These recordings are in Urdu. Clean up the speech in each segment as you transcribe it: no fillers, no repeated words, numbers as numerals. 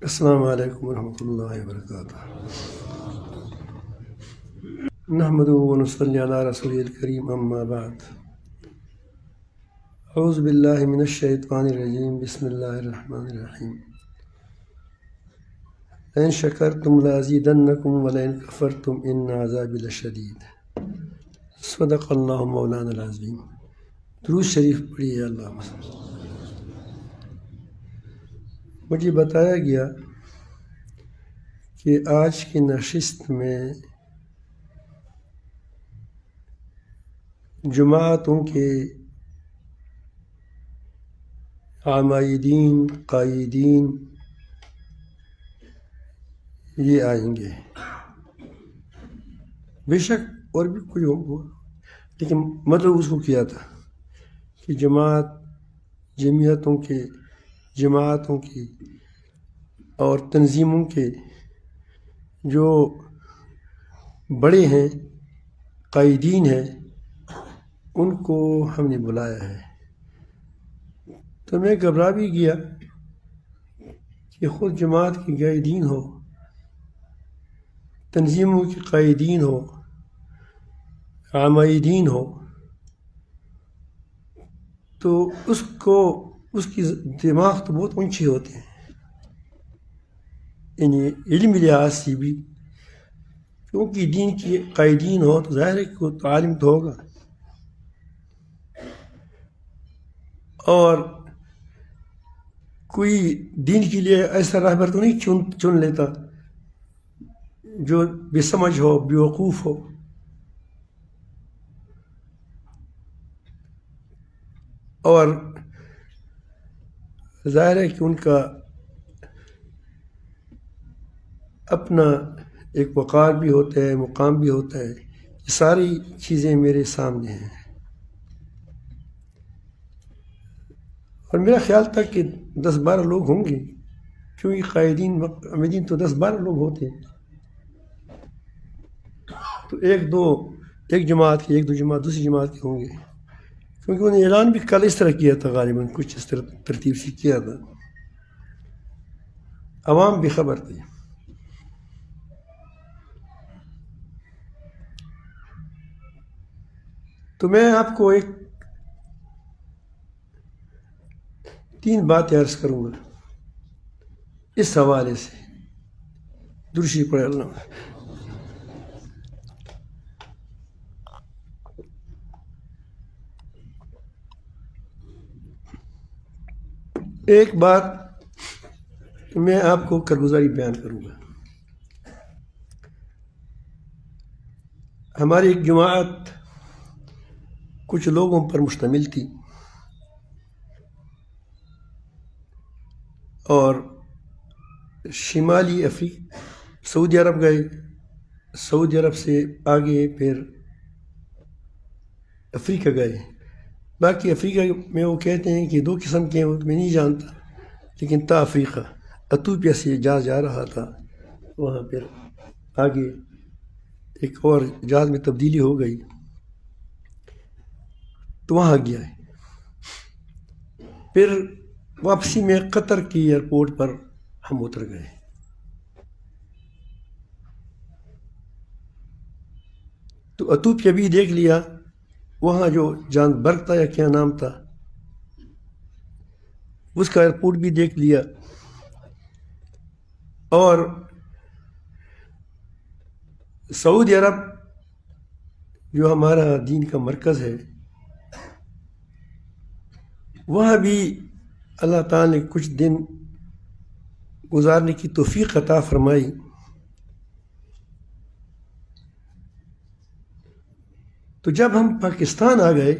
السلام علیکم ورحمۃ اللہ وبرکاتہ۔ نحمد ونصلی علی رسول الکریم، اما بعد۔ اعوذ باللہ من الشیطان الرجیم، بسم اللہ الرحمن الرحیم۔ لئن شکرتم لازیدنکم ولئن کفرتم ان عذابی لشدید۔ صدق اللہ مولانا العظیم۔ درود شریف پڑھیے اللہ۔ مجھے بتایا گیا کہ آج کی نشست میں جماعتوں کے عمائدین، قائدین یہ آئیں گے۔ بے شک اور بھی کچھ ہوا، لیکن مطلب اس کو کیا تھا کہ جماعتوں کی اور تنظیموں کے جو بڑے ہیں، قائدین ہیں، ان کو ہم نے بلایا ہے۔ تو میں گھبرا بھی گیا کہ خود جماعت کے قائدین ہو، تنظیموں کے قائدین ہو، عمائدین ہو، تو اس کی دماغ تو بہت اونچی ہوتے ہیں، یعنی علمی لحاظ سے بھی، کیونکہ دین کے قائدین ہو تو ظاہر ہے کہ وہ عالم تو ہوگا، اور کوئی دین کے لیے ایسا رہبر تو نہیں چن لیتا جو بے سمجھ ہو، بے وقوف ہو۔ اور ظاہر ہے کہ ان کا اپنا ایک وقار بھی ہوتا ہے، مقام بھی ہوتا ہے۔ یہ ساری چیزیں میرے سامنے ہیں، اور میرا خیال تھا کہ 10-12 لوگ ہوں گے، کیونکہ قائدین عمائدین تو 10-12 لوگ ہوتے ہیں، تو ایک جماعت کے، ایک دو جماعت دوسری جماعت کے ہوں گے، کیونکہ انہوں نے اعلان بھی کل اس طرح کیا تھا، غالباً کچھ اس طرح ترتیب سے کیا تھا، عوام بھی خبر تھی۔ تو میں آپ کو 3 باتیں عرض کروں گا اس حوالے سے۔ درود شریف پڑھے اللہ۔ ایک بات میں آپ کو کارگزاری بیان کروں گا۔ ہماری ایک جماعت کچھ لوگوں پر مشتمل تھی، اور شمالی سعودی عرب گئے، سعودی عرب سے آگے پھر افریقہ گئے۔ باقی افریقہ میں وہ کہتے ہیں کہ 2 قسم کے ہیں، وہ میں نہیں جانتا، لیکن تا افریقہ ایتھوپیا سے جہاز جا رہا تھا، وہاں پھر آگے ایک اور جہاز میں تبدیلی ہو گئی تو وہاں گیا ہے۔ پھر واپسی میں قطر کی ایئرپورٹ پر ہم اتر گئے۔ تو ایتھوپیا بھی دیکھ لیا، وہاں جو جان برگ تھا یا کیا نام تھا، اس کا ایئرپورٹ بھی دیکھ لیا، اور سعودی عرب جو ہمارا دین کا مرکز ہے، وہاں بھی اللہ تعالیٰ نے کچھ دن گزارنے کی توفیق عطا فرمائی۔ تو جب ہم پاکستان آ گئے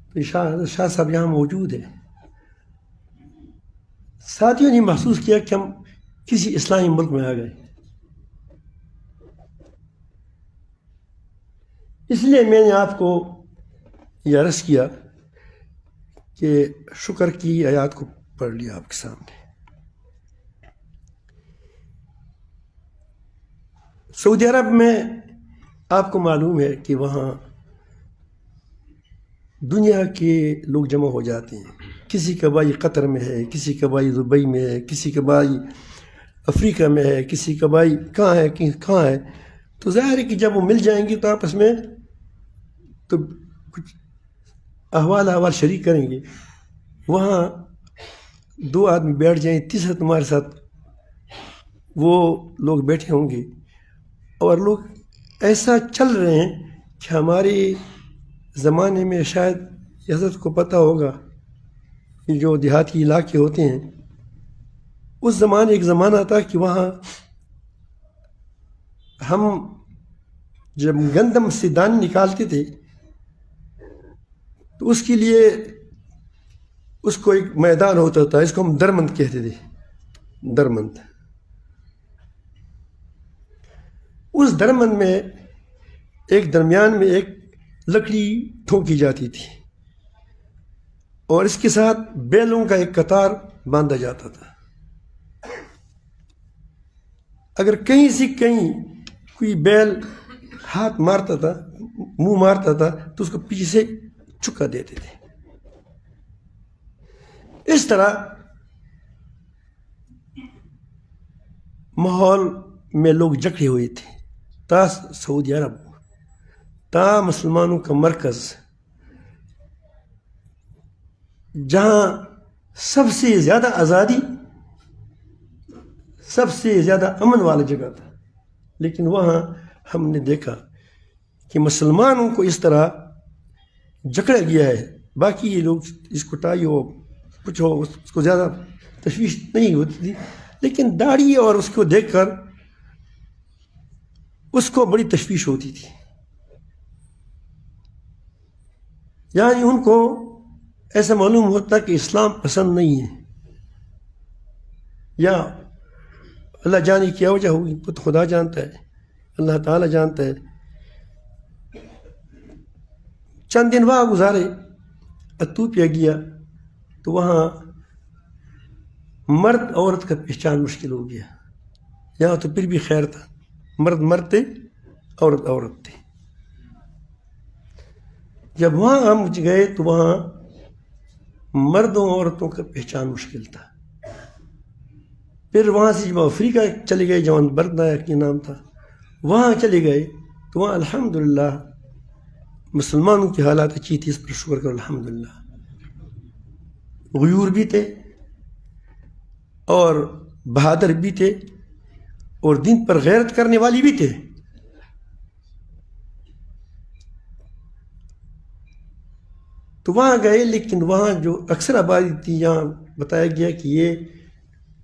تو شاہ صاحب یہاں موجود ہیں، ساتھیوں نے محسوس کیا کہ ہم کسی اسلامی ملک میں آ گئے، اس لیے میں نے آپ کو یہ عرض کیا کہ شکر کی آیات کو پڑھ لیا آپ کے سامنے۔ سعودی عرب میں آپ کو معلوم ہے کہ وہاں دنیا کے لوگ جمع ہو جاتے ہیں. کسی کا بھائی قطر میں ہے، کسی کا بھائی دبئی میں ہے، کسی کا بھائی افریقہ میں ہے، کسی کا بھائی کہاں ہے. تو ظاہر ہے کہ جب وہ مل جائیں گے تو آپس میں تو کچھ احوال شریک کریں گے. وہاں 2 آدمی بیٹھ جائیں، تیسرا تمہارے ساتھ وہ لوگ بیٹھے ہوں گے، اور لوگ ایسا چل رہے ہیں کہ ہمارے زمانے میں شاید حضرت کو پتہ ہوگا، جو دیہاتی علاقے ہوتے ہیں اس زمانے ایک زمانہ تھا کہ وہاں ہم جب گندم سے دانے نکالتے تھے تو اس کے لیے اس کو ایک میدان ہوتا تھا، اس کو ہم درمند کہتے تھے. درمند، اس درمند میں ایک درمیان میں ایک لکڑی ٹھوکی جاتی تھی اور اس کے ساتھ بیلوں کا ایک قطار باندھا جاتا تھا. اگر کہیں سے کہیں کوئی بیل ہاتھ مارتا تھا، منہ مارتا تھا، تو اس کو پیچھے سے چکا دیتے تھے. اس طرح ماحول میں لوگ جکڑے ہوئے تھے. تا سعودی عرب، تا مسلمانوں کا مرکز، جہاں سب سے زیادہ آزادی، سب سے زیادہ امن والا جگہ تھا، لیکن وہاں ہم نے دیکھا کہ مسلمانوں کو اس طرح جکڑا گیا ہے. باقی یہ لوگ اس کو ٹائی ہو کچھ ہو اس کو زیادہ تشویش نہیں ہوتی تھی، لیکن داڑھی اور اس کو دیکھ کر اس کو بڑی تشویش ہوتی تھی. یعنی ان کو ایسا معلوم ہوتا کہ اسلام پسند نہیں ہے، یا اللہ جانے کیا وجہ ہوگی، وہ تو خدا جانتا ہے، اللہ تعالیٰ جانتا ہے. چند دن وہاں گزارے، ایتھوپیا گیا تو وہاں مرد عورت کا پہچان مشکل ہو گیا. یہاں تو پھر بھی خیر تھا، مرد تھے، عورت تھے. جب وہاں ہم گئے تو وہاں مردوں عورتوں کا پہچان مشکل تھا. پھر وہاں سے جب افریقہ چلے گئے، جوان بردنایا کے نام تھا، وہاں چلے گئے تو وہاں الحمدللہ مسلمانوں کی حالات اچھی تھی، اس پر شکر کرو الحمدللہ. غیور بھی تھے اور بہادر بھی تھے اور دین پر غیرت کرنے والی بھی تھے. تو وہاں گئے، لیکن وہاں جو اکثر آبادی تھی، یہاں بتایا گیا کہ یہ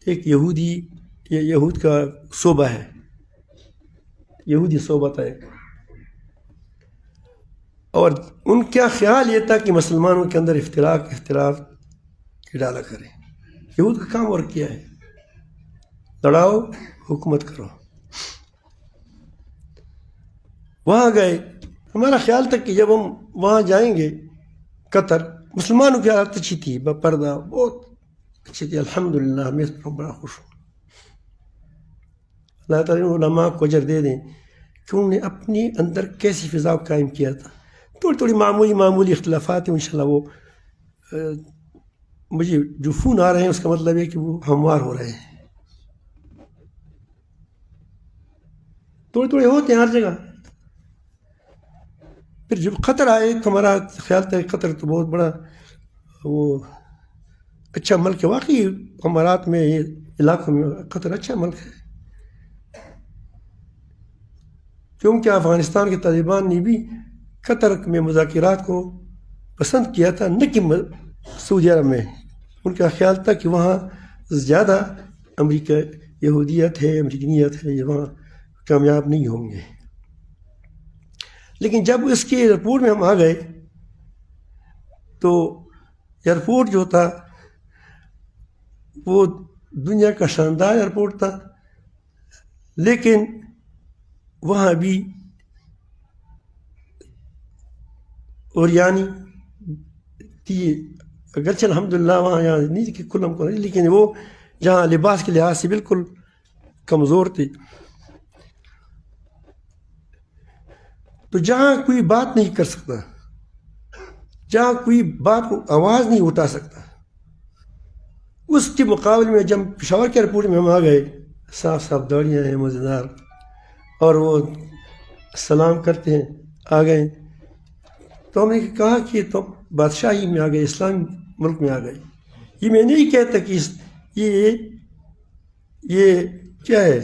ایک یہود کا صوبہ ہے، یہودی صوبہ تھا ایک. اور ان کا خیال یہ تھا کہ مسلمانوں کے اندر اختلاف ڈالا کرے. یہود کا کام اور کیا ہے؟ لڑاؤ، حکومت کرو. وہاں گئے، ہمارا خیال تھا کہ جب ہم وہاں جائیں گے قطر، مسلمانوں کی حالت اچھی تھی، پردہ بہت اچھی تھی الحمدللہ. میں اس پر بڑا خوش ہوں. اللہ تعالیٰ علماء کو اجر دے دیں کہ انہوں نے اپنی اندر کیسی فضا قائم کیا تھا. تھوڑی معمولی اختلافات ہیں، انشاءاللہ وہ مجھے جو فون آ رہے ہیں اس کا مطلب ہے کہ وہ ہموار ہو رہے ہیں. تھوڑے ہوتے ہیں ہر جگہ. پھر جب قطر آئے تو ہمارا خیال تھا کہ قطر تو بہت بڑا وہ اچھا ملک ہے. واقعی امارات میں، یہ علاقوں میں قطر اچھا ملک ہے، کیونکہ افغانستان کے طالبان نے بھی قطر میں مذاکرات کو پسند کیا تھا، نہ کہ سعودی عرب میں. ان کا خیال تھا کہ وہاں زیادہ امریکہ یہودیت ہے، امریکنیت ہے، یہ وہاں کامیاب نہیں ہوں گے. لیکن جب اس کے ایئرپورٹ میں ہم آ گئے تو ایئرپورٹ جو تھا وہ دنیا کا شاندار ایئرپورٹ تھا، لیکن وہاں بھی اوریانی تھی. اگرچہ الحمدللہ وہاں یہاں نہیں تھی کہ کل ہم کو نہیں، لیکن وہ جہاں لباس کے لحاظ سے بالکل کمزور تھی. تو جہاں کوئی بات نہیں کر سکتا، جہاں کوئی بات کو آواز نہیں اٹھا سکتا. اس کے مقابلے میں جب پشاور کے ایئرپورٹ میں ہم آ گئے، صاف صاف داڑیاں ہیں مزیدار، اور وہ سلام کرتے ہیں، آ گئے، تو ہم نے کہا کہ تم بادشاہی میں آ گئے، اسلامی ملک میں آ گئے. یہ میں نہیں کہتا کہ یہ کیا ہے،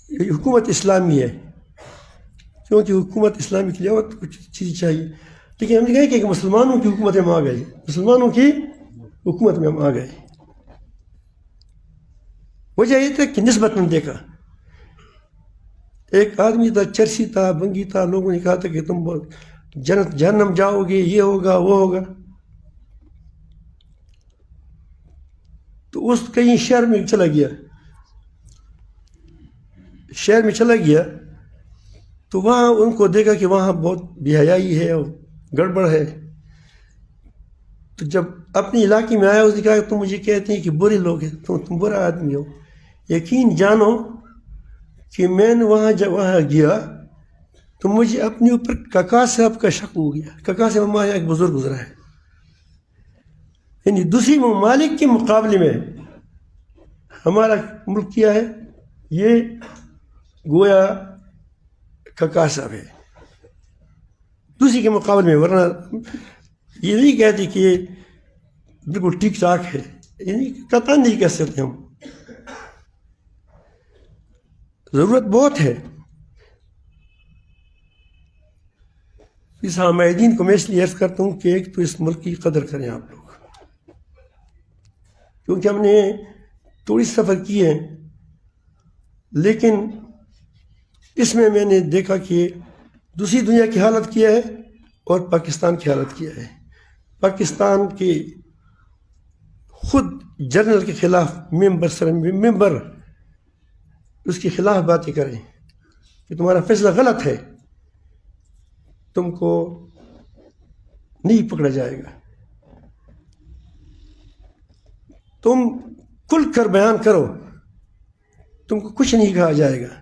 یہ حکومت اسلامی ہے، کیونکہ حکومت اسلامی کے لیے اور کچھ چیز چاہیے، لیکن ہم نے کہا کہ مسلمانوں کی حکومت میں ہم آ گئے، مسلمانوں کی حکومت میں ہم آ گئے. وجہ یہ تھا کہ نسبت میں دیکھا، ایک آدمی تھا، چرسی تھا، بنگی تھا، لوگوں نے کہا تھا کہ تم جنت جہنم جاؤ گے، یہ ہوگا وہ ہوگا. تو اس کہیں شہر میں چلا گیا تو وہاں ان کو دیکھا کہ وہاں بہت بے حیائی ہے اور گڑبڑ ہے. تو جب اپنے علاقے میں آیا، اس نے کہا کہ تم مجھے کہتے ہیں کہ برے لوگ ہیں، تم برا آدمی ہو. یقین جانو کہ میں نے جب وہاں گیا تو مجھے اپنے اوپر کاکا صاحب کا شک ہو گیا. کاکا صاحب ہمارے ایک بزرگ گزرا ہے، یعنی دوسری ممالک کے مقابلے میں ہمارا ملک کیا ہے، یہ گویا کاکا صاحب ہے دوسری کے مقابلے میں. ورنہ یہ نہیں کہتے کہ یہ بالکل ٹھیک ٹھاک ہے، یعنی قطعاً نہیں کہہ سکتے ہم. ضرورت بہت ہے. اس حامدین کو میں اس لیے عرض کرتا ہوں کہ ایک تو اس ملک کی قدر کریں آپ لوگ، کیونکہ ہم نے تھوڑی سفر کی ہے، لیکن اس میں نے دیکھا کہ دوسری دنیا کی حالت کیا ہے اور پاکستان کی حالت کیا ہے. پاکستان کے خود جنرل کے خلاف ممبر اس کے خلاف باتیں کریں کہ تمہارا فیصلہ غلط ہے، تم کو نہیں پکڑا جائے گا، تم کھل کر بیان کرو، تم کو کچھ نہیں کہا جائے گا.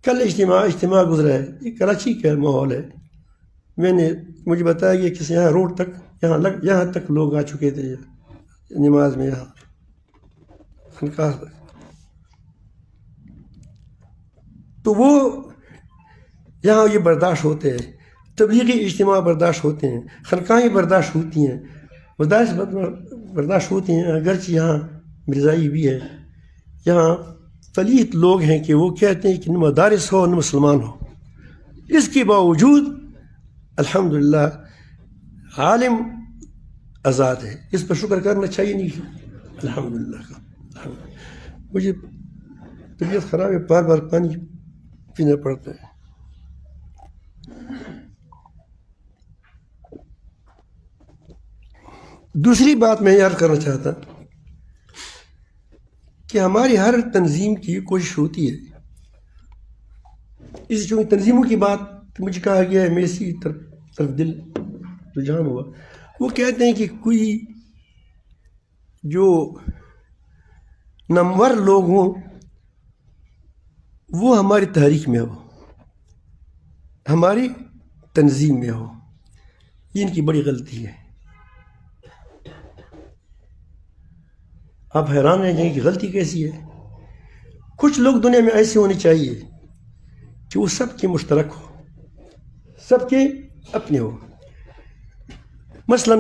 کل اجتماع گزرا ہے، یہ کراچی کا ماحول ہے. مجھے بتایا گیا کہ یہاں روڈ تک یہاں تک لوگ آ چکے تھے نماز میں، یہاں خانقاہ تک. تو وہ یہاں یہ برداشت ہوتے ہیں، تبلیغی اجتماع برداشت ہوتے ہیں، خانقاہیں برداشت ہوتی ہیں، برداشت ہوتی ہیں. اگرچہ یہاں مرزائی بھی ہے، یہاں پلیت لوگ ہیں کہ وہ کہتے ہیں کہ نہ مدارس ہو نہ مسلمان ہو. اس کے باوجود الحمدللہ عالم آزاد ہے، اس پر شکر کرنا چاہیے نہیں الحمدللہ کا. مجھے طبیعت خراب ہے، بار بار پانی پینا پڑتا ہے. دوسری بات میں یاد کرنا چاہتا کہ ہماری ہر تنظیم کی کوشش ہوتی ہے، اس جو تنظیموں کی بات مجھے کہا گیا ہے، میں اسی طرف دل رجحان ہوا. وہ کہتے ہیں کہ کوئی جو نامور لوگ ہوں وہ ہماری تحریک میں ہو، ہماری تنظیم میں ہو. یہ ان کی بڑی غلطی ہے. آپ حیران رہ جائیں کہ غلطی کیسی ہے. کچھ لوگ دنیا میں ایسے ہونے چاہیے کہ وہ سب کے مشترک ہو، سب کے اپنے ہو. مثلا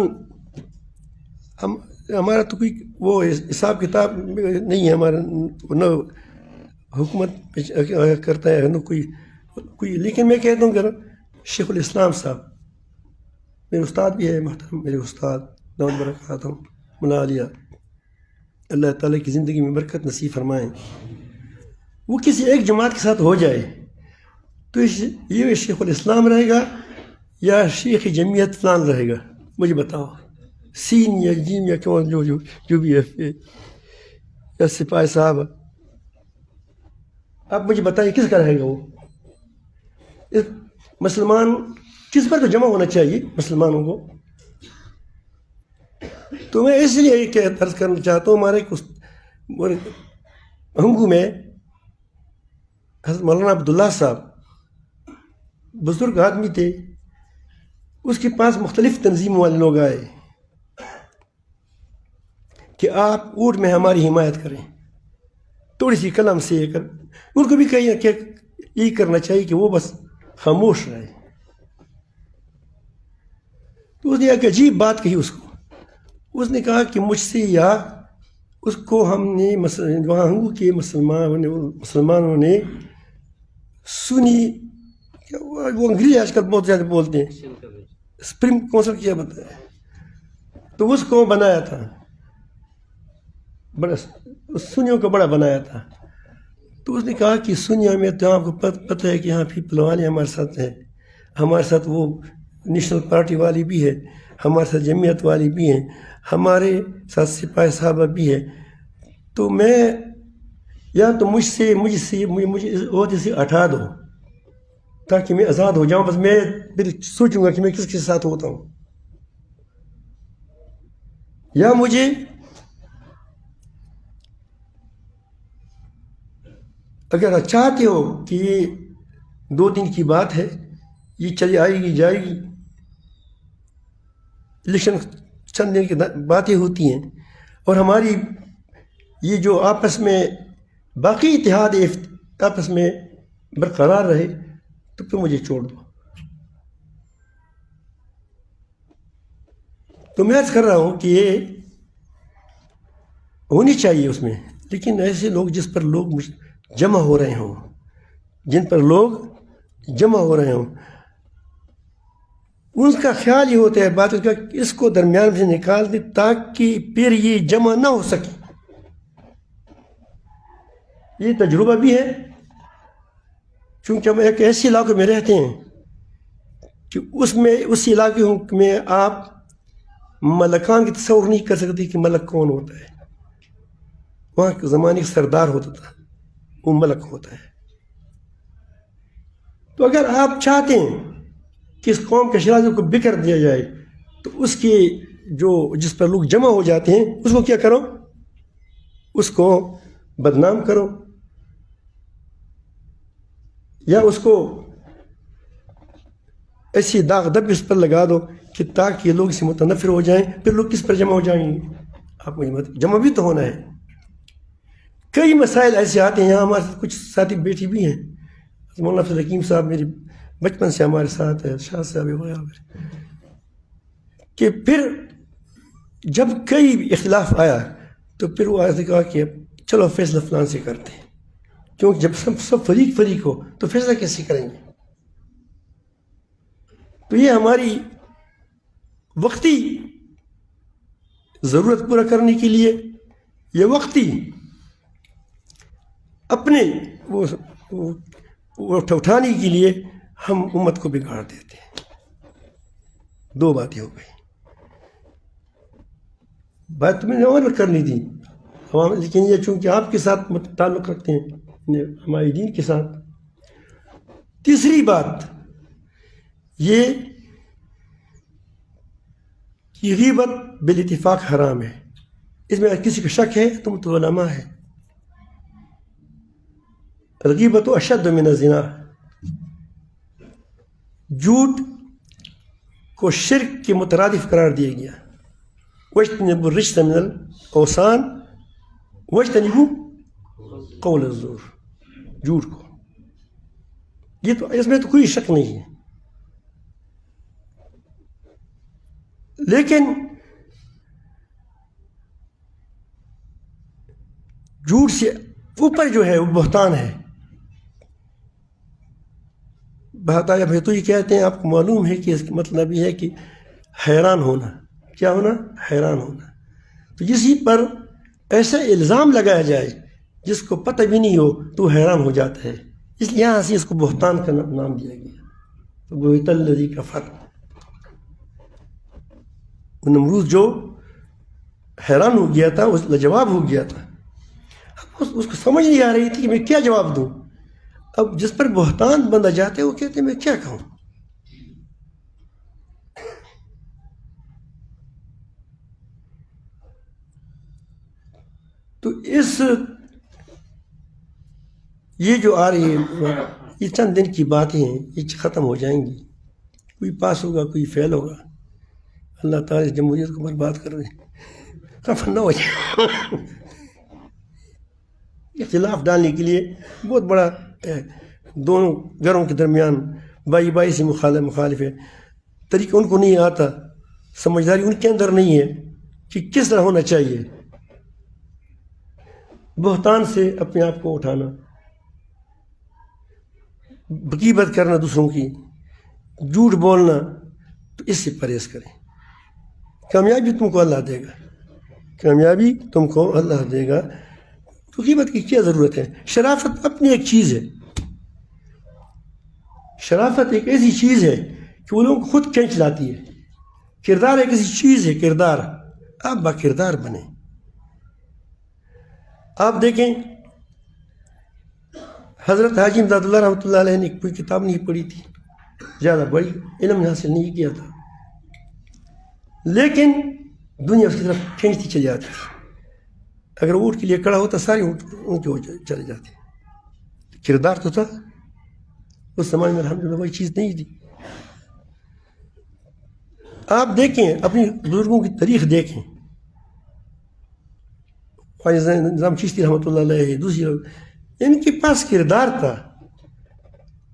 ہمارا تو کوئی وہ حساب کتاب نہیں ہے، ہمارا نہ حکومت کرتا ہے نہ کوئی. لیکن میں کہتا ہوں کہ شیخ الاسلام صاحب میرے استاد بھی ہے محترم، میرے استاد دامت برکاتہم ملا عالیہ، اللہ تعالیٰ کی زندگی میں برکت نصیب فرمائیں. وہ کسی ایک جماعت کے ساتھ ہو جائے تو یہ شیخ الاسلام رہے گا یا شیخ جمعیت فلان رہے گا؟ مجھے بتاؤ. سین یا جیم یا کون جو بھی ہے، یا سپاہی صاحب، آپ مجھے بتائیں کس کا رہے گا وہ؟ مسلمان کس پر تو جمع ہونا چاہیے مسلمانوں کو. تو میں اس لیے یہ عرض کرنا چاہتا ہوں، ہمارے ہنگو میں حضرت مولانا عبداللہ صاحب بزرگ آدمی تھے، اس کے پاس مختلف تنظیموں والے لوگ آئے کہ آپ اونٹ میں ہماری حمایت کریں، تھوڑی سی قلم سے یہ کر، ان کو بھی کہیں کہ یہی کرنا چاہیے کہ وہ بس خاموش رہے. تو اس نے ایک عجیب بات کہی اس کو، اس نے کہا کہ مجھ سے یا اس کو ہم نے وہاں کے مسلمانوں نے سنی، وہ انگریزی آج کل بہت زیادہ بولتے ہیں، سپریم کونسل کیا بتایا، تو اس کو بنایا تھا، بڑا سنیوں کو بڑا بنایا تھا. تو اس نے کہا کہ سنیا میں تو آپ کو پتہ ہے کہ یہاں پیپل والے ہمارے ساتھ ہیں، ہمارے ساتھ وہ نیشنل پارٹی والی بھی ہے، ہمارے ساتھ جمعیت والی بھی ہیں، ہمارے ساتھ سپاہی صاحبہ بھی ہے. تو میں یا تو مجھے عہدے سے ہٹا دو تاکہ میں آزاد ہو جاؤں، بس میں پھر سوچوں گا کہ میں کس کے ساتھ ہوتا ہوں، یا مجھے اگر چاہتے ہو کہ یہ 2 دن کی بات ہے، یہ چلی آئے گی جائے گی، الیکشن چند دن کی باتیں ہوتی ہیں، اور ہماری یہ جو آپس میں باقی اتحاد آپس میں برقرار رہے، تو پھر مجھے چھوڑ دو. تو میں عرض کر رہا ہوں کہ یہ ہونی چاہیے اس میں، لیکن ایسے لوگ جس پر لوگ جمع ہو رہے ہوں، جن پر لوگ جمع ہو رہے ہوں، ان کا خیال یہ ہوتا ہے بات کا کہ اس کو درمیان سے نکال دے تاکہ پھر یہ جمع نہ ہو سکے. یہ تجربہ بھی ہے، چونکہ ہم ایک ایسے علاقے میں رہتے ہیں کہ اس علاقے میں آپ ملکان کی تصور نہیں کر سکتے کہ ملک کون ہوتا ہے. وہاں کے زمانے کا سردار ہوتا تھا، وہ ملک ہوتا ہے. تو اگر آپ چاہتے ہیں کہ اس قوم کے شرازوں کو بکر دیا جائے، تو اس کے جس پر لوگ جمع ہو جاتے ہیں اس کو کیا کرو، اس کو بدنام کرو، یا اس کو ایسی داغ دب اس پر لگا دو کہ تاکہ لوگ اس سے متنفر ہو جائیں. پھر لوگ کس پر جمع ہو جائیں گے؟ آپ کو جمع بھی تو ہونا ہے. کئی مسائل ایسے آتے ہیں، یہاں ہمارے کچھ ساتھی بیٹھی بھی ہیں، مولانا عبد الحکیم صاحب میری بچپن سے ہمارے ساتھ ہے، شاہ صاحب وغیرہ، کہ پھر جب کئی اختلاف آیا تو پھر وہ آیا کہا کہ چلو فیصلہ فلان سے کرتے ہیں، کیونکہ جب سب فریق ہو تو فیصلہ کیسے کریں گے؟ تو یہ ہماری وقتی ضرورت پورا کرنے کے لیے، یہ وقتی اپنے وہ اٹھانے کے لیے ہم امت کو بگاڑ دیتے ہیں. 2 باتیں ہو گئی. بات تو میں نے اور کرنی تھی، لیکن یہ چونکہ آپ کے ساتھ تعلق رکھتے ہیں ہمارے دین کے ساتھ. تیسری بات یہ کہ غیبت بالاتفاق حرام ہے. اس میں کسی کو شک ہے تم تو علماء ہے. الغیبت اشد من الزنا، جھوٹ کو شرک کے مترادف قرار دیا گیا. واجتنبوا الرجس من الاوثان واجتنبوا قول الزور، جھوٹ کو، یہ تو اس میں تو کوئی شک نہیں ہے. لیکن جھوٹ سے اوپر جو ہے وہ بہتان ہے. بہتایا بھائی تو یہ کہتے ہیں، آپ کو معلوم ہے کہ اس کا مطلب یہ ہے کہ حیران ہونا. کیا ہونا؟ حیران ہونا. تو کسی پر ایسا الزام لگایا جائے جس کو پتہ بھی نہیں ہو تو حیران ہو جاتا ہے، اس لیے یہاں سے اس کو بہتان کا نام دیا گیا. تو بہت الذی کفر، نمرود جو حیران ہو گیا تھا، اس لاجواب ہو گیا تھا، اس کو سمجھ نہیں آ رہی تھی کہ میں کیا جواب دوں. اب جس پر بہتان بندہ جاتے وہ کہتے میں کیا کہوں. تو یہ جو آ رہی ہے، یہ چند دن کی باتیں ہیں، یہ ختم ہو جائیں گی. کوئی پاس ہوگا کوئی فیل ہوگا. اللہ تعالیٰ اس جمہوریت کو برباد کر دے, خفا نہ ہو جائے. اختلاف ڈالنے کے لیے بہت بڑا دونوں گھروں کے درمیان بائی بائی سے مخالف ہے. طریقہ ان کو نہیں آتا, سمجھداری ان کے اندر نہیں ہے کہ کس طرح ہونا چاہیے. بہتان سے اپنے آپ کو اٹھانا, غیبت کرنا دوسروں کی, جھوٹ بولنا, تو اس سے پرہیز کریں. کامیابی تم کو اللہ دے گا, کامیابی تم کو اللہ دے گا. تو غیبت کی کیا ضرورت ہے؟ شرافت اپنی ایک چیز ہے. شرافت ایک ایسی چیز ہے کہ وہ لوگوں کو خود کھینچ لاتی ہے. کردار ایک ایسی چیز ہے, کردار, آپ با کردار بنیں. آپ دیکھیں حضرت حاجی امداد اللہ رحمۃ اللہ علیہ نے کوئی کتاب نہیں پڑھی تھی, زیادہ بڑی علم حاصل نہیں کیا تھا, لیکن دنیا اس کی طرف کھینچتی چلی جاتی تھی. اگر اونٹ کے لیے کڑا ہوتا سارے اونٹ ہو چلے جاتے. کردار تو تھا اس زمانے میں, الحمدللہ وہی چیز نہیں تھی. آپ دیکھیں اپنی بزرگوں کی تاریخ دیکھیں, خواجہ نظام چشتی رحمۃ اللہ علیہ, دوسری لوگ, ان کے پاس کردار تھا.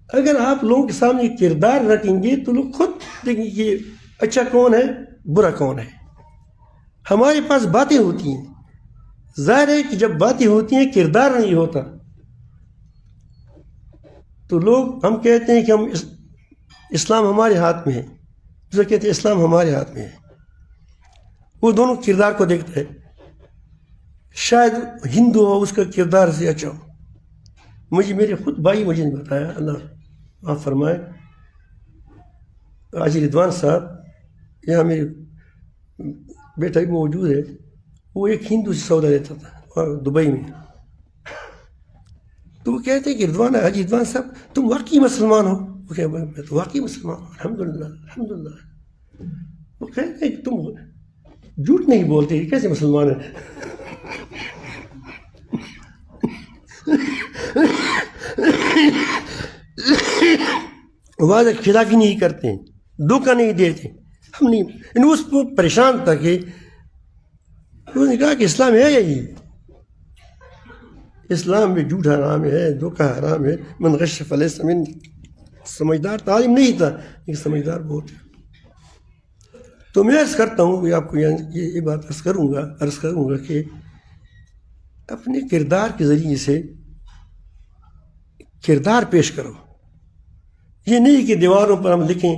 اگر آپ لوگوں کے سامنے کردار رکھیں گے تو لوگ خود دیکھیں گے کہ اچھا کون ہے, برا کون ہے. ہمارے پاس باتیں ہوتی ہیں, ظاہر ہے کہ جب باتیں ہوتی ہیں کردار نہیں ہوتا, تو لوگ ہم کہتے ہیں کہ ہم اسلام ہمارے ہاتھ میں ہے, دوسرے کہتے ہیں اسلام ہمارے ہاتھ میں ہے. وہ دونوں کردار کو دیکھتا ہے. شاید ہندو ہو اس کا کردار سے اچھا ہو. مجھے میرے خود بھائی مجھے نے بتایا, اللہ معاف فرمائے, حاجی رضوان صاحب, یہاں میرے بیٹا بھی موجود ہے, وہ ایک ہندو سے سودا لیتا تھا دبئی میں. تو وہ کہتے ہیں کہ رضوان, حاجی رضوان صاحب تم واقعی مسلمان ہو؟ وہ کہتے ہیں میں تو واقعی مسلمان ہوں, الحمدللہ الحمدللہ. وہ کہتے ہیں کہ تم جھوٹ نہیں بولتے, کیسے مسلمان ہیں؟ واضح خلافی نہیں کرتے, دھوکہ نہیں دیتے. ہم نہیں, اس کو پریشان تھا کہ انہوں نے کہا کہ اسلام ہے یہی, اسلام میں جھوٹ حرام ہے, دھوکہ حرام ہے. من غش فلیس منی. سمجھدار تعلیم نہیں تھا لیکن سمجھدار بہت ہے. تو میں عرض کرتا ہوں کہ آپ کو یہ بات عرض کروں گا کہ اپنے کردار کے ذریعے سے کردار پیش کرو. یہ نہیں کہ دیواروں پر ہم لکھیں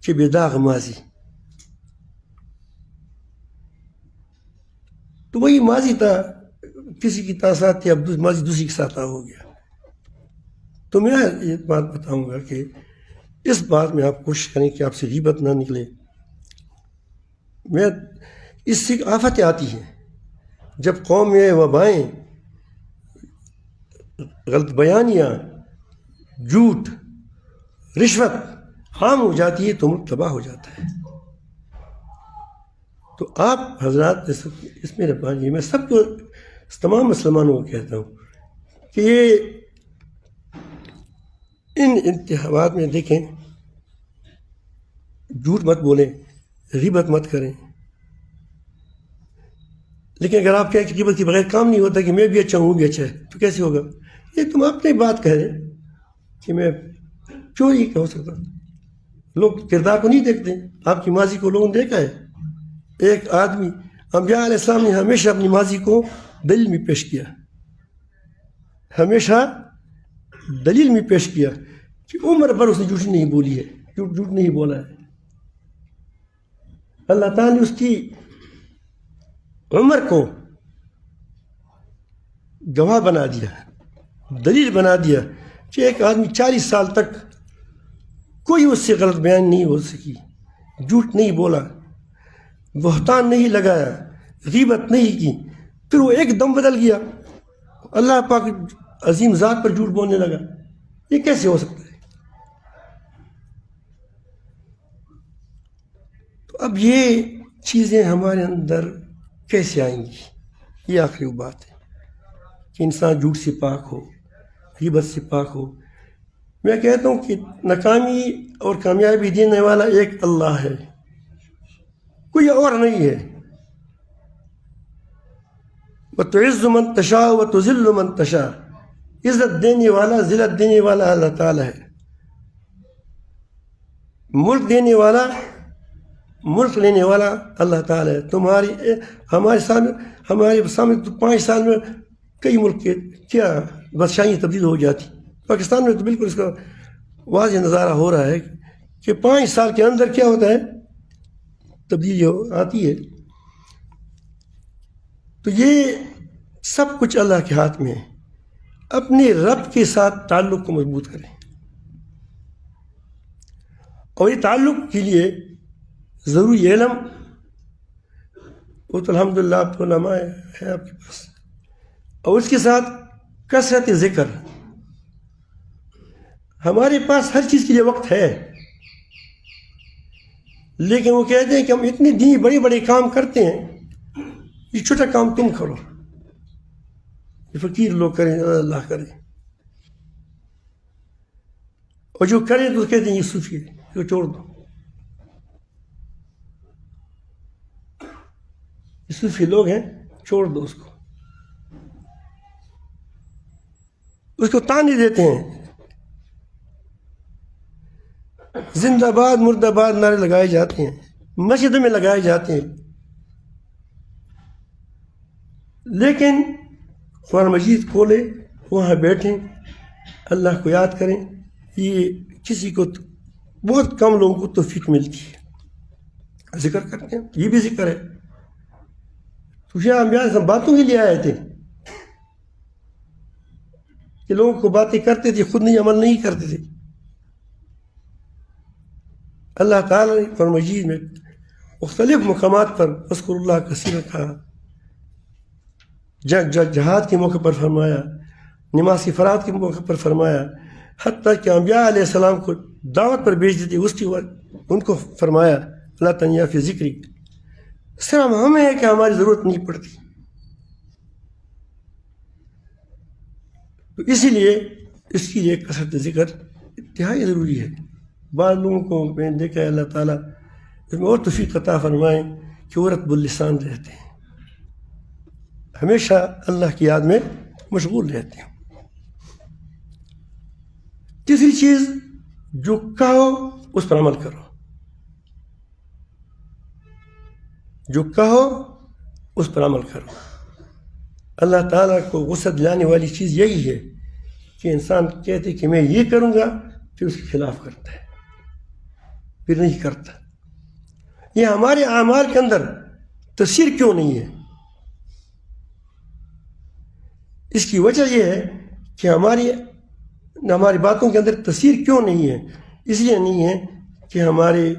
کہ بے داغ ماضی, تو وہی ماضی تھا, کسی کی تاثرات تھی, اب ماضی دوسری کے ساتھ ہو گیا. تو میں یہ بات بتاؤں گا کہ اس بات میں آپ کوشش کریں کہ آپ سے غیبت نہ نکلے. اس سے آفتیں آتی ہیں جب قوم میں وبائیں, غلط بیانیاں, جھوٹ, رشوت عام ہو جاتی ہے تو ملک تباہ ہو جاتا ہے. تو آپ حضرات اس میں ربانی, میں سب کو, تمام مسلمانوں کو کہتا ہوں کہ یہ ان انتخابات میں دیکھیں, جھوٹ مت بولیں, غیبت مت کریں. لیکن اگر آپ کہیں کہ غیبت کے بغیر کام نہیں ہوتا کہ میں بھی اچھا ہوں, وہ بھی اچھا ہے, تو کیسے ہوگا؟ یہ تم اپنی بات کہہ رہے کہ میں چوری کیا ہو سکتا. لوگ کردار کو نہیں دیکھتے. آپ کی ماضی کو لوگوں نے دیکھا ہے. ایک آدمی, انبیاء علیہ السلام نے ہمیشہ اپنی ماضی کو دلیل میں پیش کیا, ہمیشہ دلیل میں پیش کیا کہ عمر پر اس نے جھوٹ نہیں بولی ہے, جھوٹ نہیں بولا ہے. اللہ تعالیٰ نے اس کی عمر کو گواہ بنا دیا, دلیل بنا دیا کہ ایک آدمی 40 سال تک کوئی اس سے غلط بیان نہیں ہو سکی, جھوٹ نہیں بولا, بہتان نہیں لگایا, غیبت نہیں کی. پھر وہ ایک دم بدل گیا, اللہ پاک عظیم ذات پر جھوٹ بولنے لگا. یہ کیسے ہو سکتا ہے؟ تو اب یہ چیزیں ہمارے اندر کیسے آئیں گی؟ یہ آخری بات ہے کہ انسان جھوٹ سے پاک ہو, غیبت سے پاک ہو. میں کہتا ہوں کہ ناکامی اور کامیابی دینے والا ایک اللہ ہے، کوئی اور نہیں ہے. وَتُعِزُّ مَن تَشَاءُ وَتُذِلُّ مَن تَشَاءُ، عزت دینے والا ذلت دینے والا اللہ تعالیٰ ہے. ملک دینے والا ملک لینے والا اللہ تعالیٰ ہے. ہمارے سامنے تو 5 سال میں کئی ملک کے کیا بادشاہیاں تبدیل ہو جاتی. پاکستان میں تو بالکل اس کا واضح نظارہ ہو رہا ہے کہ 5 سال کے اندر کیا ہوتا ہے، تبدیلی آتی ہے. تو یہ سب کچھ اللہ کے ہاتھ میں ہے. اپنے رب کے ساتھ تعلق کو مضبوط کریں، اور یہ تعلق کے لیے ضروری علم، وہ تو الحمدللہ آپ کو علماء ہے آپ کے پاس، اور اس کے ساتھ کثرت ذکر. ہمارے پاس ہر چیز کے لیے وقت ہے، لیکن وہ کہتے ہیں کہ ہم اتنے دینی بڑے بڑے کام کرتے ہیں، یہ چھوٹا کام تم کرو، یہ فقیر لوگ کریں، اللہ کرے. اور جو کریں تو کہتے ہیں یہ صوفی ہے، یہ چھوڑ دو، یہ صوفی لوگ ہیں، چھوڑ دو اس کو تانے دیتے ہیں. زندہ باد مردہ باد نعرے لگائے جاتے ہیں، مسجدوں میں لگائے جاتے ہیں، لیکن قرآن مجید کھولے، وہاں بیٹھیں، اللہ کو یاد کریں. یہ کسی کو بہت کم لوگوں کو توفیق ملتی ہے. ذکر کرتے ہیں، یہ بھی ذکر ہے. تو یہ ہم باتوں کے لیے آئے تھے کہ لوگوں کو باتیں کرتے تھے، خود نہیں عمل نہیں کرتے تھے. اللہ تعالیٰ نے قرآن مجید میں مختلف مقامات پر اذکر اللہ کثیرا کہا، جہاد کے موقع پر فرمایا، نماز کی فرات کے موقع پر فرمایا، حتیٰ کہ انبیاء علیہ السلام کو دعوت پر بھیج دیتے اس کی وقت ان کو فرمایا اللہ تنیا فی ذکری. صرف ہمیں ہے کہ ہماری ضرورت نہیں پڑتی. تو اسی لیے اس کے لیے کثرت ذکر انتہائی ضروری ہے. بعض لوگوں کو میں نے دیکھا ہے اللہ تعالیٰ اس میں اور توفیق عطا فرمائیں کہ وہ رطب اللسان رہتے ہیں، ہمیشہ اللہ کی یاد میں مشغول رہتے ہیں. تیسری چیز، جو کہو اس پر عمل کرو، جو کہو اس پر عمل کرو. اللہ تعالیٰ کو غصہ دلانے والی چیز یہی ہے کہ انسان کہتے کہ میں یہ کروں گا، پھر اس کے خلاف کرتا ہے، پھر نہیں کرتا. یہ ہمارے اعمال کے اندر تاثیر کیوں نہیں ہے؟ اس کی وجہ یہ ہے کہ ہماری باتوں کے اندر تاثیر کیوں نہیں ہے. اس لیے نہیں ہے کہ ہمارے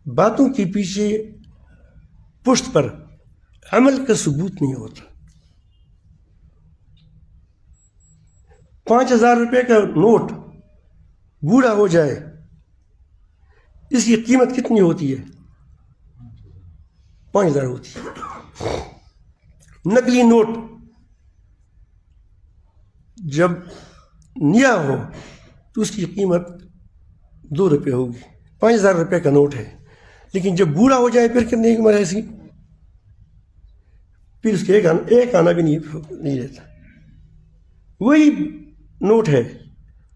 باتوں کے پیچھے پشت پر عمل کا ثبوت نہیں ہوتا. 5,000 روپے کا نوٹ بوڑھا ہو جائے، اس کی قیمت کتنی ہوتی ہے؟ 5,000 ہوتی ہے. نقلی نوٹ جب نیا ہو تو اس کی قیمت 2 روپے ہوگی. 5,000 روپے کا نوٹ ہے، لیکن جب بوڑھا ہو جائے پھر کتنے کی عمر ہے اس کی؟ پھر اس کے ایک آنا بھی نہیں رہتا. وہی نوٹ ہے،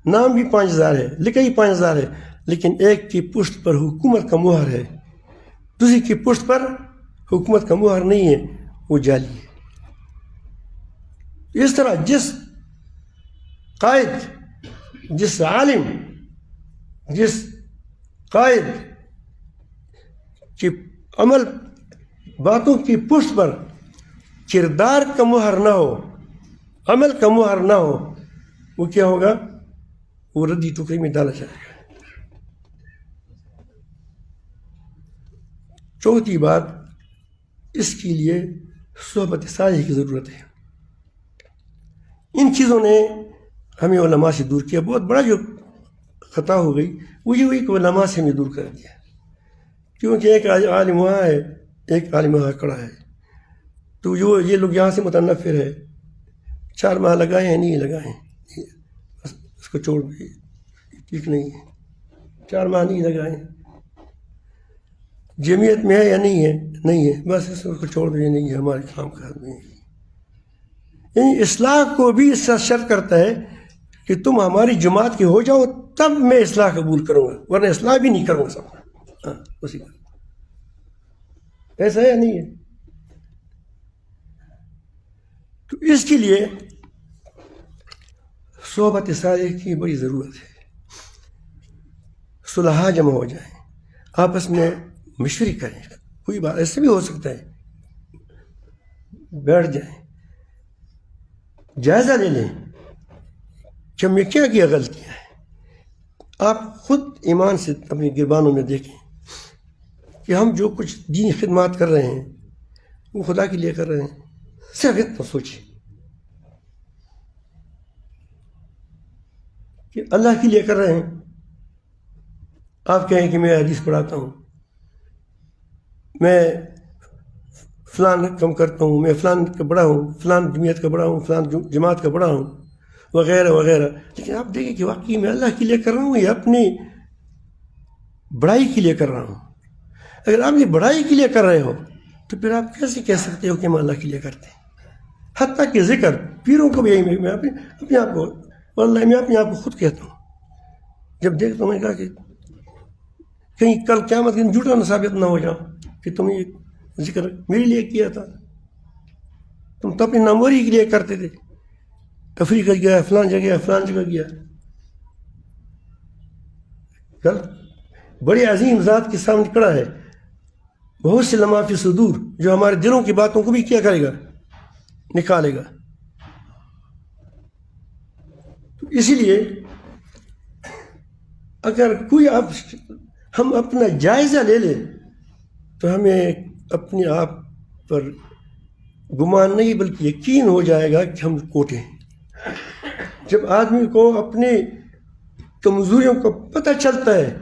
نام بھی 5,000 ہے، لکھا ہی 5,000 ہے، لیکن ایک کی پشت پر حکومت کا مہر ہے، دوسری کی پشت پر حکومت کا مہر نہیں ہے، وہ جعلی ہے. اس طرح جس قائد، جس عالم، جس قائد کی عمل باتوں کی پشت پر کردار کا مہر نہ ہو، عمل کا مہر نہ ہو، وہ کیا ہوگا؟ وہ ردی ٹکڑی میں ڈالا جائے گا. چوتھی بات، اس کے لیے صحبت صالح کی ضرورت ہے. ان چیزوں نے ہمیں علماء سے دور کیا. بہت بڑا جو خطا ہو گئی وہ یہ ہوئی کہ علماء سے ہمیں دور کر دیا، کیونکہ ایک عالم وہاں ہے، ایک عالم وہاں کھڑا ہے، تو یہ لوگ یہاں سے متنفر ہے. 4 ماہ لگائے ہیں، نہیں لگائے ہیں، اس کو چھوڑ دیں، ٹھیک نہیں ہے، 4 ماہ نہیں لگائیں، جمعیت میں ہے یا نہیں ہے، نہیں ہے، بس اس کو چھوڑ دیں، نہیں ہے ہمارے کام کا آدمی۔ یعنی اصلاح کو بھی اس سے شرط کرتا ہے کہ تم ہماری جماعت کے ہو جاؤ تب میں اصلاح قبول کروں گا، ورنہ اصلاح بھی نہیں کروں گا سب۔ ہاں اسی کا ایسا ہے یا نہیں ہے؟ تو اس کے لیے صحبت صالح کی بڑی ضرورت ہے، صلحاء جمع ہو جائیں، آپس میں مشورے کریں، کوئی بات ایسے بھی ہو سکتا ہے، بیٹھ جائیں، جائزہ لے لیں کہ ہم نے کیا کیا غلطیاں ہیں۔ آپ خود ایمان سے اپنی گربانوں میں دیکھیں کہ ہم جو کچھ دینی خدمات کر رہے ہیں وہ خدا کے لیے کر رہے ہیں، صرف اتنا سوچیں کہ اللہ کے لیے کر رہے ہیں۔ آپ کہیں کہ میں حدیث پڑھاتا ہوں، میں فلان کم کرتا ہوں، میں فلان کا بڑا ہوں، فلان جمعیت کا بڑا ہوں، فلان جماعت کا بڑا ہوں، وغیرہ وغیرہ، لیکن آپ دیکھیں کہ واقعی میں اللہ کے لیے کر رہا ہوں یا اپنی بڑائی کے لیے کر رہا ہوں۔ اگر آپ یہ بڑائی کے لیے کر رہے ہو تو پھر آپ کیسے کہہ سکتے ہو کہ ہم اللہ کے لیے کرتے ہیں؟ حتیٰ کہ ذکر پیروں کو بھی یہی، میں اپنے آپ کو، واللہ میں اپنے آپ کو خود کہتا ہوں، جب دیکھتا ہوں میں کہا کہ کہیں کل قیامت کے دن جھوٹا نہ ثابت نہ ہو جاؤں کہ تم یہ ذکر میرے لیے کیا تھا، تم تو اپنی ناموری کے لیے کرتے تھے، افریقہ گیا، فلان جگہ، فلان جگہ گیا۔ کل بڑی عظیم ذات کے سامنے کھڑا ہے، بہت سے لمحہ فی صدور، جو ہمارے دلوں کی باتوں کو بھی کیا کرے گا، نکالے گا۔ تو اسی لیے اگر کوئی ہم اپنا جائزہ لے لیں تو ہمیں اپنے آپ پر گمان نہیں بلکہ یقین ہو جائے گا کہ ہم کوٹے ہیں۔ جب آدمی کو اپنی کمزوریوں کو پتہ چلتا ہے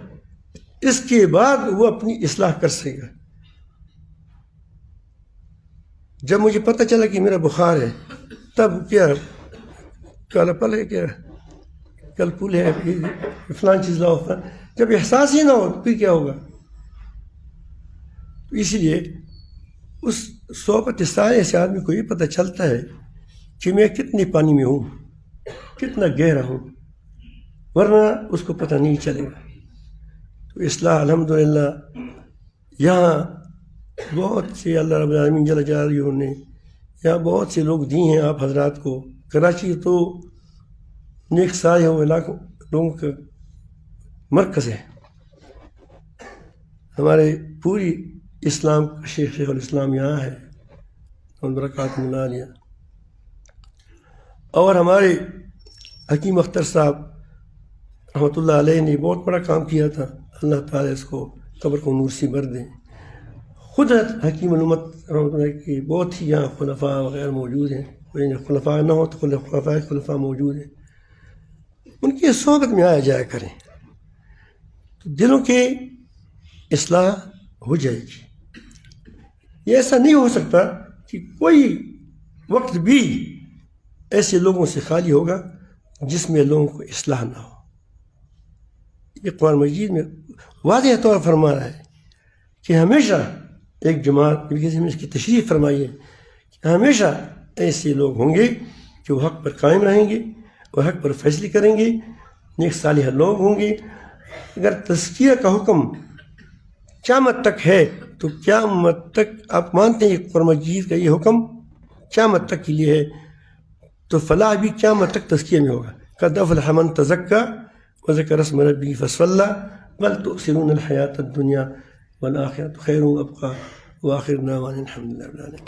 اس کے بعد وہ اپنی اصلاح کر سکے گا۔ جب مجھے پتہ چلا کہ میرا بخار ہے تب کیا کالا پل ہے، کیا کل پل ہے، فلان چیز لاؤ، جب احساس ہی نہ ہو تو پھر کیا ہوگا؟ تو اسی لیے اس صحبت صالح سے آدمی کو یہ پتہ چلتا ہے کہ میں کتنے پانی میں ہوں، کتنا گہرا ہوں، ورنہ اس کو پتہ نہیں چلے گا۔ تو اصلاح الحمدللہ یہاں بہت سے اللہ رب العالمین جل جلالہ نے یہاں بہت سے لوگ دی ہیں آپ حضرات کو۔ کراچی تو نیک صالح علاقوں لوگوں کا مرکز ہے، ہمارے پوری اسلام کا شیخ الاسلام یہاں ہے اور برکات ملا لیا۔ اور ہمارے حکیم اختر صاحب رحمۃ اللہ علیہ نے بہت بڑا کام کیا تھا، اللہ تعالیٰ اس کو قبر کو نور سے بھر دیں۔ خود حکیم الامت رحمۃ اللہ کی بہت ہی یہاں خلفاء وغیرہ موجود ہیں، خلفاء نہ ہو تو خلفاء موجود ہیں، ان کی صحبت میں آیا جایا کریں تو دلوں کے اصلاح ہو جائے گی۔ یہ ایسا نہیں ہو سکتا کہ کوئی وقت بھی ایسے لوگوں سے خالی ہوگا جس میں لوگوں کو اصلاح نہ ہو۔ یہ قرآن مجید میں واضح طور فرما رہا ہے کہ ہمیشہ ایک جماعت اس کی تشریح فرمائی ہے کہ ہمیشہ ایسے لوگ ہوں گے کہ وہ حق پر قائم رہیں گے، وہ حق پر فیصلے کریں گے، نیک صالح لوگ ہوں گے۔ اگر تزکیہ کا حکم قیامت تک ہے تو قیامت تک آپ مانتے ہیں کہ قرآن مجید کا یہ حکم قیامت تک کے لیے ہے، تو فلاح بھی قیامت تک تزکیہ میں ہوگا۔ قد افلح من تزکیٰ وذکر اسم ربہ فصلی بل تؤثرون الحیاۃ الدنیا والآخرۃ خیر وابقیٰ وآخر دعوانا الحمد للہ رب العالمین۔